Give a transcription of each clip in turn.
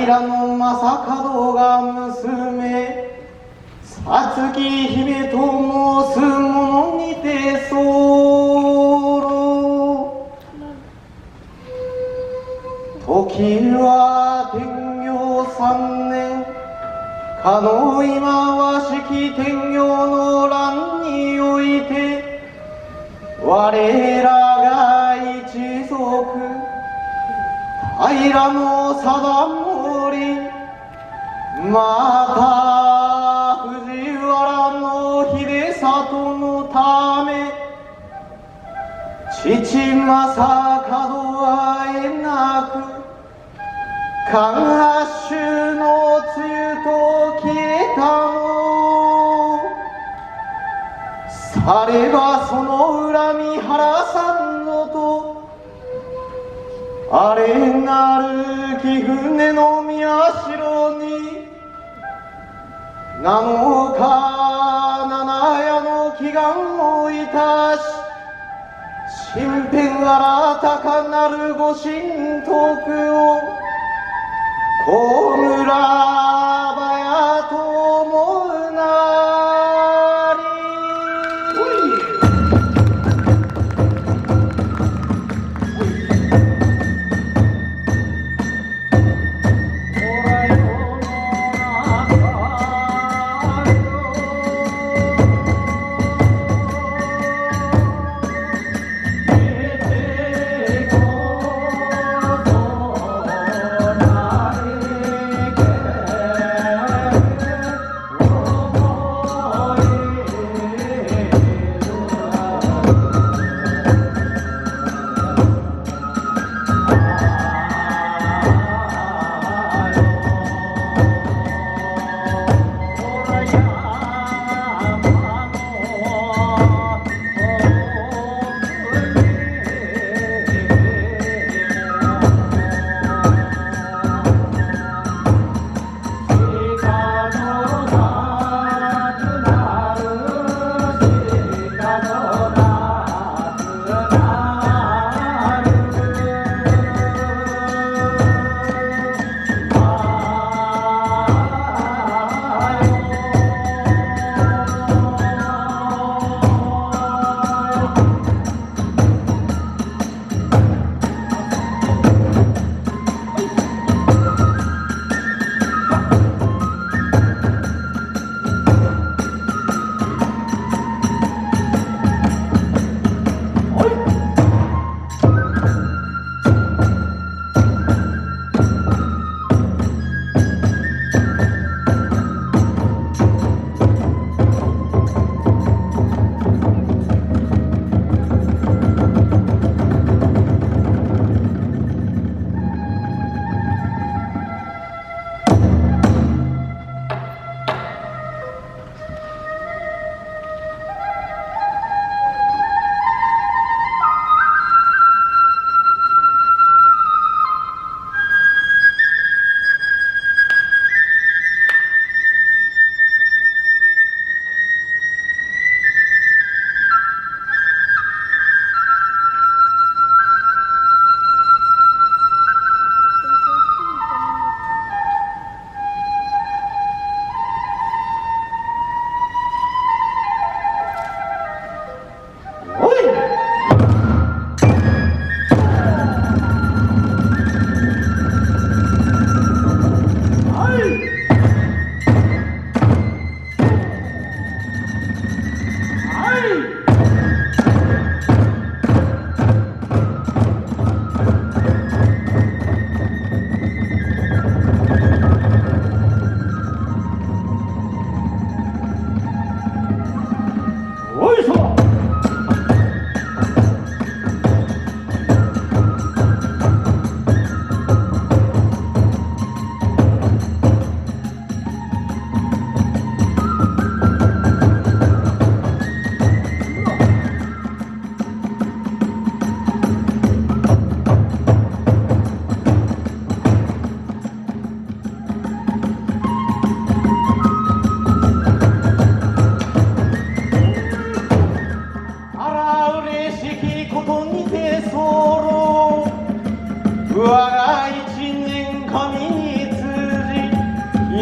平の正門が娘さつき姫と申す者にて候。時は天行3年かの今和式天行の乱において我らが一族平の貞盛また藤原の秀里のため父正門はえなく関八州の梅雨と消えたのさればその恨み晴らさんぞとあれなる貴船の宮代に7日七夜の祈願をいたし身辺新たかなるご神徳を小村場やと思うなり。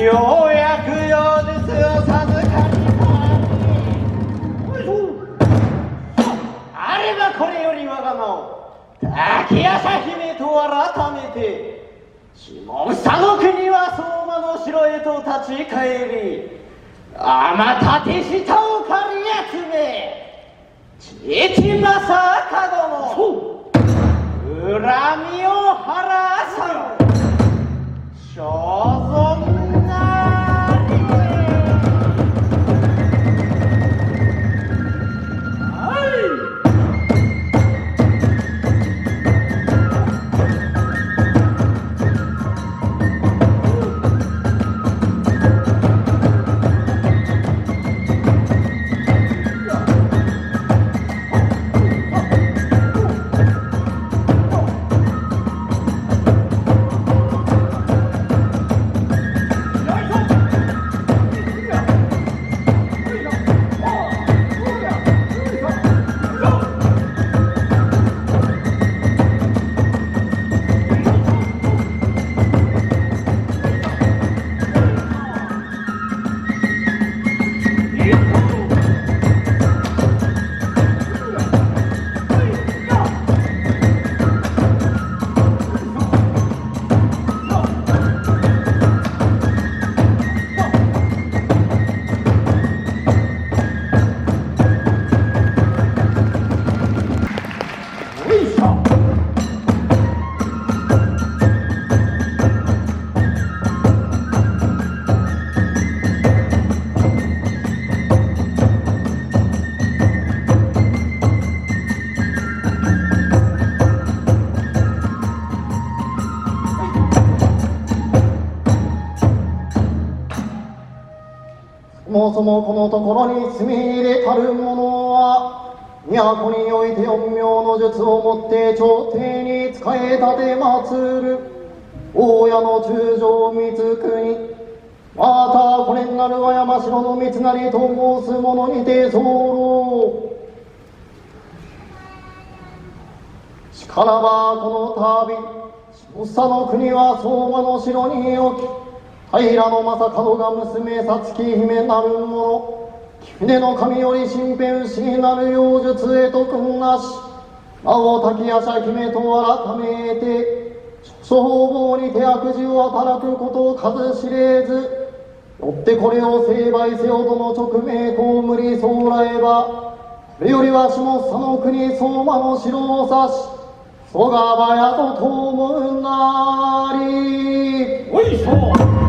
ようやく妖術を授かりあればこれより我が名を滝夜叉姫と改めて下総の国は相馬の城へと立ち返り天立下を借り集め父正門の恨みを晴らさぬ所存なりそもそもこのところに住み入れたる者は都において陰陽の術をもって朝廷に仕えたて祀る大家の中将光国またこれなるは山城の三成と申す者にて候しからばこの度下総の国は相馬の城におき平野正門が娘さつき姫なる者船の神より身辺不思議なる妖術へと君なし名を滝夜叉姫と改めて諸方々に手悪事を働くことを数知れずよってこれを成敗せよとの勅命被りそうらえばこれよりは下総の国相馬の城を指し曽我場屋と友なりおいしょ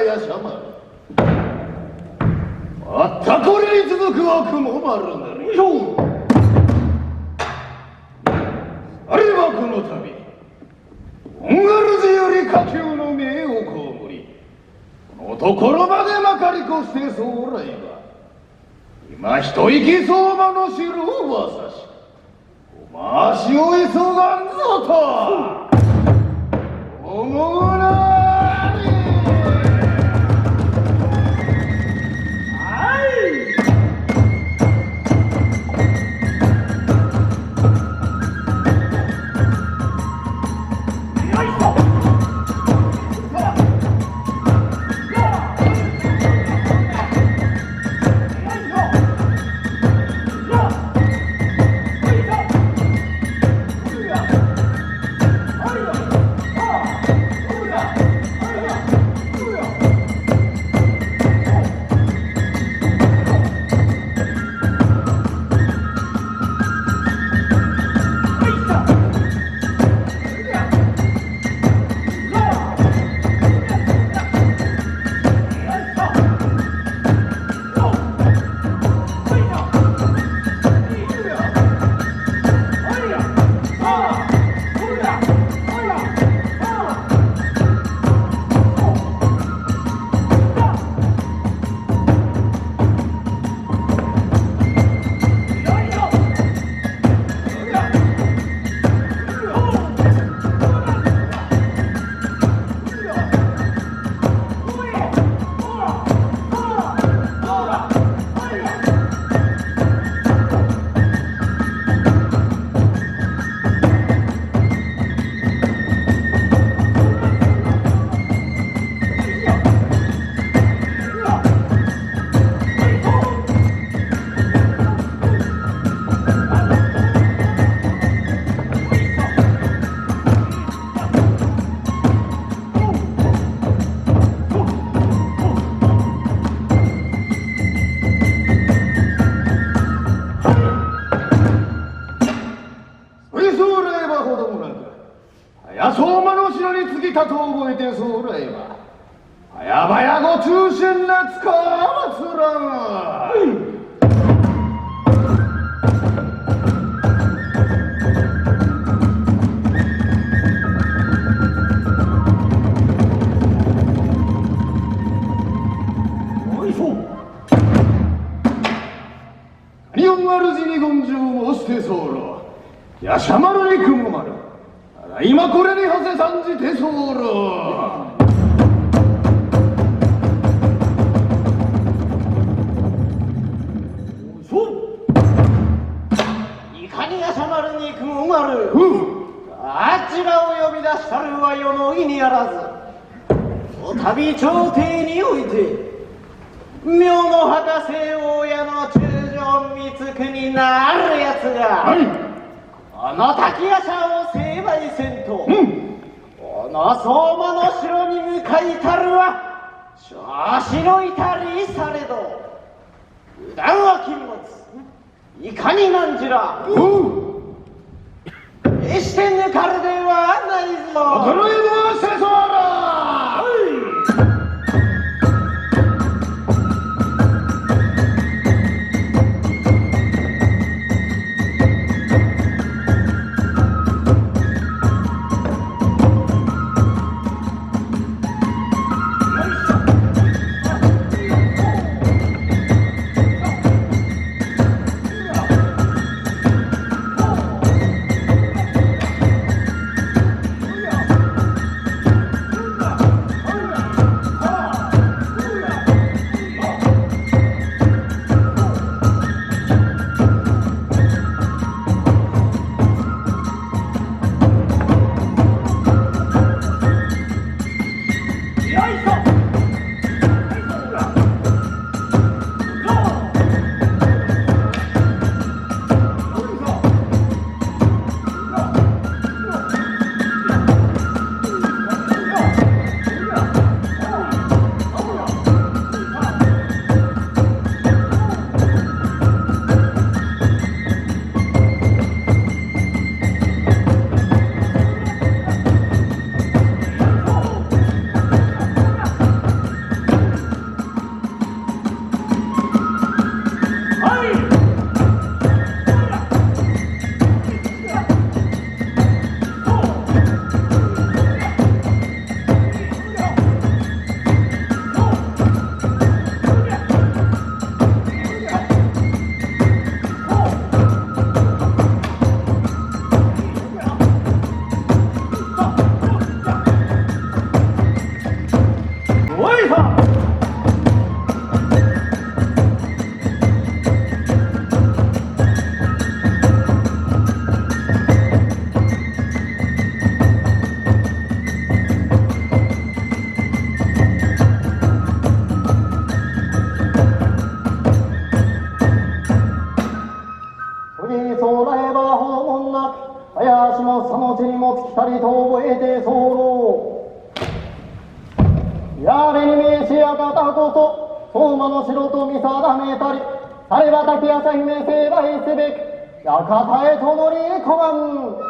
やしゃまる。まったこれに続くは雲丸なり。あれはこの度本願寺より下級の命を被り、このところまでまかりこして将来は今一息相馬の城をわさしお回しを急がんぞと思うな。たと覚えて将来は早々ご中心なつかわつらが、何を主に言上申して候、やしゃまるに雲丸、今これにはせ参じて候。いかにやしゃまるに雲丸、あちらを呼び出したるは世の意にあらず、お旅朝廷において妙の博士親の中将見つくになるやつが、この滝夜叉を成敗せんと、この相馬の城に向かいたるは調子の至りされど、油断は禁物、いかになんじら決して抜かるではないぞ。この世はせそら。林もその地にも尽きたりと覚えて候。やれに名しやかたこそ相馬の城と見定めたり、されば滝夜叉姫成敗すべく館へと乗り込まん。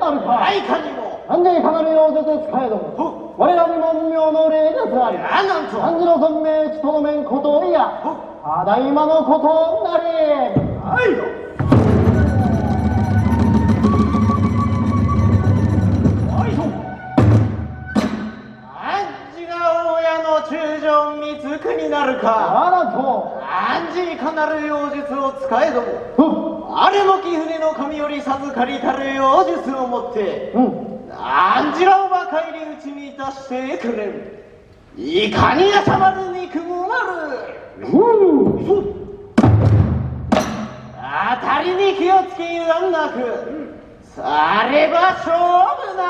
はいかにも。なんでかなりの術使えども我らに文明の礼術あり、なんと漢字の存命地との面こといやただいまのことなり。はいよ。中将につくになるか。あらと暗示いかなる妖術を使えども、あれも貴船の神より授かりたる妖術をもって、暗示らをばかり討ちにいたしてくれる。いかにやさまる憎むなる。当たりに気をつけ油断なく、されば勝負だ。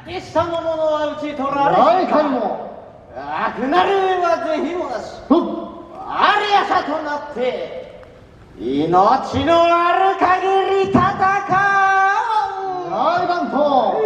手下の者は討ち取られしないかにも。悪なる上は是非もなし。あれやさとなって命のある限り戦う。ない番頭。